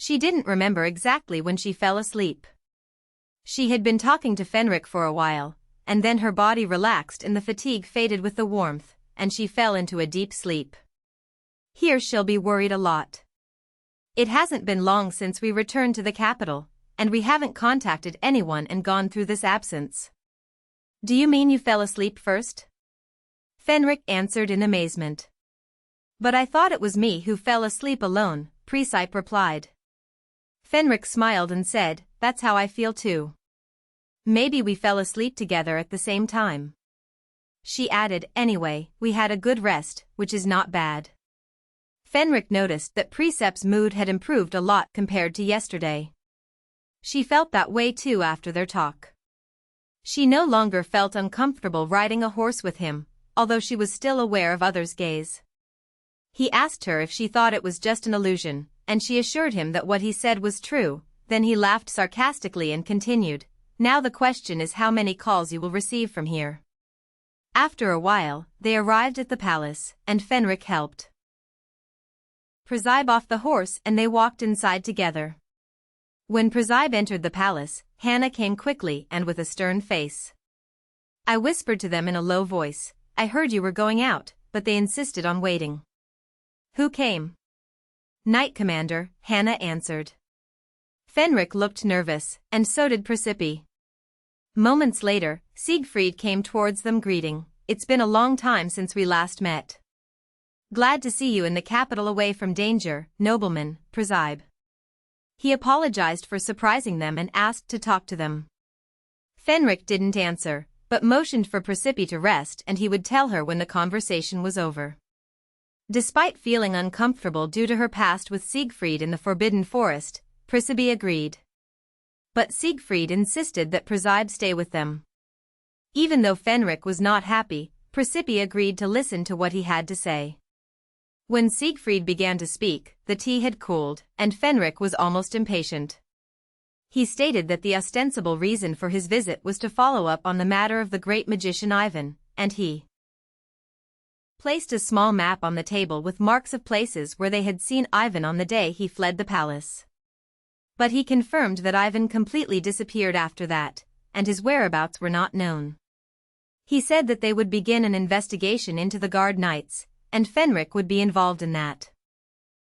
She didn't remember exactly when she fell asleep. She had been talking to Fenric for a while, and then her body relaxed and the fatigue faded with the warmth, and she fell into a deep sleep. Here she'll be worried a lot. It hasn't been long since we returned to the capital, and we haven't contacted anyone and gone through this absence. Do you mean you fell asleep first? Fenric answered in amazement. But I thought it was me who fell asleep alone, Presepe replied. Fenric smiled and said, that's how I feel too. Maybe we fell asleep together at the same time. She added, anyway, we had a good rest, which is not bad. Fenric noticed that Presepe's mood had improved a lot compared to yesterday. She felt that way too after their talk. She no longer felt uncomfortable riding a horse with him, although she was still aware of others' gaze. He asked her if she thought it was just an illusion, and she assured him that what he said was true. Then he laughed sarcastically and continued, now the question is how many calls you will receive from here. After a while, they arrived at the palace, and Fenric helped Presepe off the horse and they walked inside together. When Presepe entered the palace, Hannah came quickly and with a stern face. I whispered to them in a low voice, I heard you were going out, but they insisted on waiting. Who came? Knight Commander, Hannah answered. Fenric looked nervous, and so did Precipice. Moments later, Siegfried came towards them greeting, it's been a long time since we last met. Glad to see you in the capital away from danger, nobleman, Presepe. He apologized for surprising them and asked to talk to them. Fenric didn't answer, but motioned for Presepe to rest and he would tell her when the conversation was over. Despite feeling uncomfortable due to her past with Siegfried in the Forbidden Forest, Presepe agreed. But Siegfried insisted that Presepe stay with them. Even though Fenric was not happy, Presepe agreed to listen to what he had to say. When Siegfried began to speak, the tea had cooled, and Fenric was almost impatient. He stated that the ostensible reason for his visit was to follow up on the matter of the great magician Ivan, and he placed a small map on the table with marks of places where they had seen Ivan on the day he fled the palace. But he confirmed that Ivan completely disappeared after that, and his whereabouts were not known. He said that they would begin an investigation into the guard knights, and Fenric would be involved in that.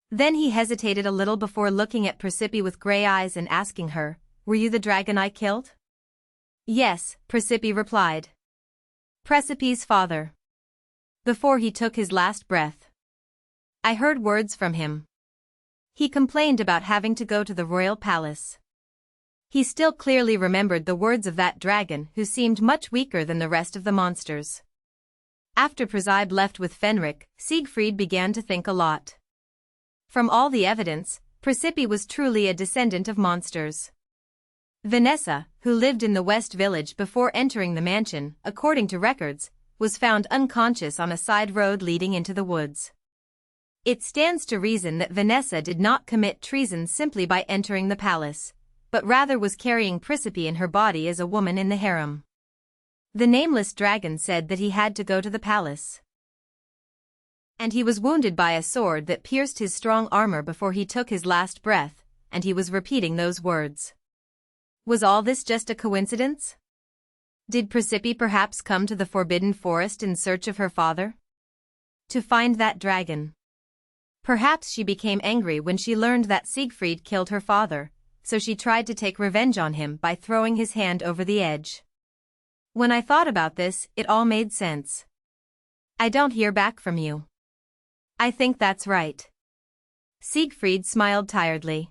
Then he hesitated a little before looking at Presepe with gray eyes and asking her, were you the dragon I killed? Yes, Presepe replied. Precipice's father. Before he took his last breath. I heard words from him. He complained about having to go to the royal palace. He still clearly remembered the words of that dragon who seemed much weaker than the rest of the monsters. After Presepe left with Fenric, Siegfried began to think a lot. From all the evidence, Presepe was truly a descendant of monsters. Vanessa, who lived in the West Village before entering the mansion, according to records, was found unconscious on a side road leading into the woods. It stands to reason that Vanessa did not commit treason simply by entering the palace, but rather was carrying Presepe in her body as a woman in the harem. The nameless dragon said that he had to go to the palace. And he was wounded by a sword that pierced his strong armor before he took his last breath, and he was repeating those words. Was all this just a coincidence? Did Presepe perhaps come to the Forbidden Forest in search of her father? To find that dragon. Perhaps she became angry when she learned that Siegfried killed her father, so she tried to take revenge on him by throwing his hand over the edge. When I thought about this, it all made sense. I don't hear back from you. I think that's right. Siegfried smiled tiredly.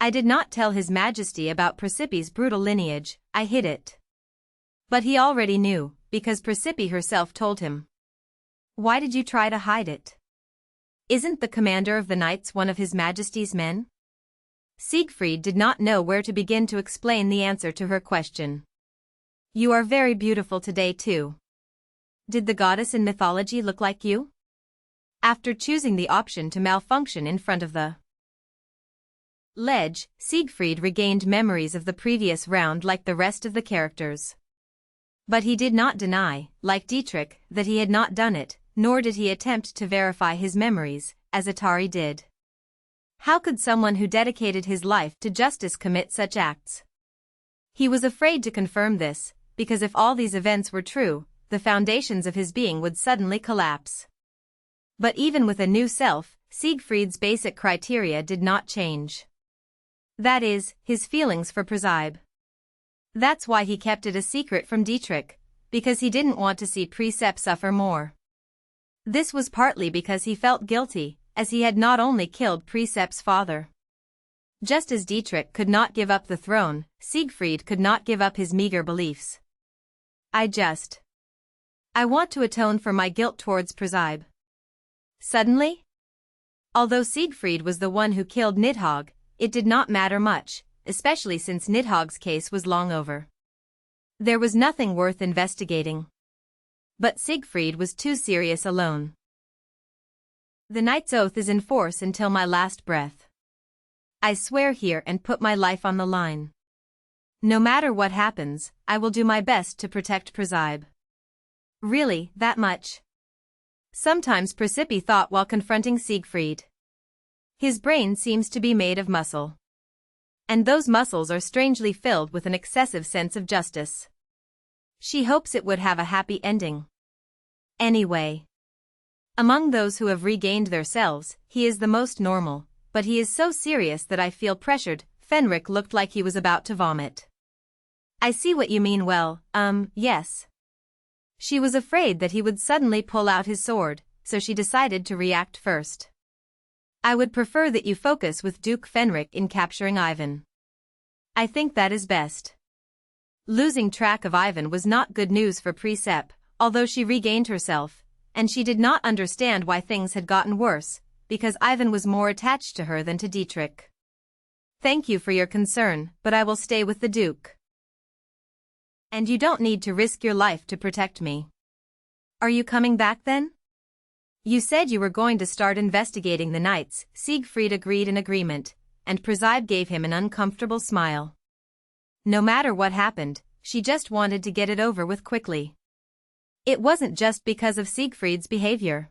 I did not tell His Majesty about Precipice's brutal lineage, I hid it. But he already knew, because Presepe herself told him. Why did you try to hide it? Isn't the commander of the knights one of His Majesty's men? Siegfried did not know where to begin to explain the answer to her question. You are very beautiful today too. Did the goddess in mythology look like you? After choosing the option to malfunction in front of the ledge, Siegfried regained memories of the previous round like the rest of the characters. But he did not deny, like Dietrich, that he had not done it, nor did he attempt to verify his memories, as Atari did. How could someone who dedicated his life to justice commit such acts? He was afraid to confirm this, because if all these events were true, the foundations of his being would suddenly collapse. But even with a new self, Siegfried's basic criteria did not change. That is, his feelings for Presepe. That's why he kept it a secret from Dietrich, because he didn't want to see Presepe suffer more. This was partly because he felt guilty, as he had not only killed Presepe's father. Just as Dietrich could not give up the throne, Siegfried could not give up his meager beliefs. I want to atone for my guilt towards Presepe. Suddenly? Although Siegfried was the one who killed Nidhogg, it did not matter much, especially since Nidhogg's case was long over. There was nothing worth investigating. But Siegfried was too serious alone. The knight's oath is in force until my last breath. I swear here and put my life on the line. No matter what happens, I will do my best to protect Presepe. Really, that much? Sometimes Presepe thought while confronting Siegfried. His brain seems to be made of muscle. And those muscles are strangely filled with an excessive sense of justice. She hopes it would have a happy ending. Anyway. Among those who have regained their selves, he is the most normal, but he is so serious that I feel pressured. Fenric looked like he was about to vomit. I see what you mean. Well, yes. She was afraid that he would suddenly pull out his sword, so she decided to react first. I would prefer that you focus with Duke Fenric in capturing Ivan. I think that is best. Losing track of Ivan was not good news for Presepe, although she regained herself, and she did not understand why things had gotten worse, because Ivan was more attached to her than to Dietrich. Thank you for your concern, but I will stay with the Duke. And you don't need to risk your life to protect me. Are you coming back then? You said you were going to start investigating the knights. Siegfried agreed in agreement, and Presepe gave him an uncomfortable smile. No matter what happened, she just wanted to get it over with quickly. It wasn't just because of Siegfried's behavior.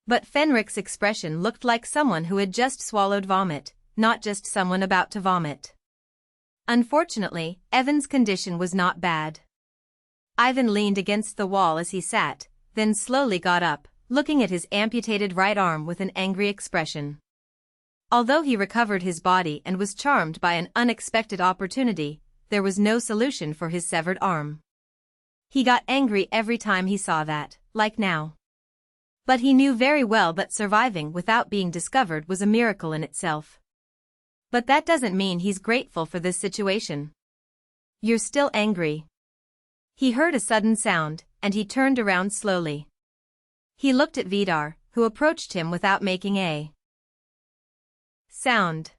But Fenric's expression looked like someone who had just swallowed vomit, not just someone about to vomit. Unfortunately, Evan's condition was not bad. Ivan leaned against the wall as he sat, then slowly got up, looking at his amputated right arm with an angry expression. Although he recovered his body and was charmed by an unexpected opportunity, there was no solution for his severed arm. He got angry every time he saw that, like now. But he knew very well that surviving without being discovered was a miracle in itself. But that doesn't mean he's grateful for this situation. You're still angry. He heard a sudden sound, and he turned around slowly. He looked at Vidar, who approached him without making a sound.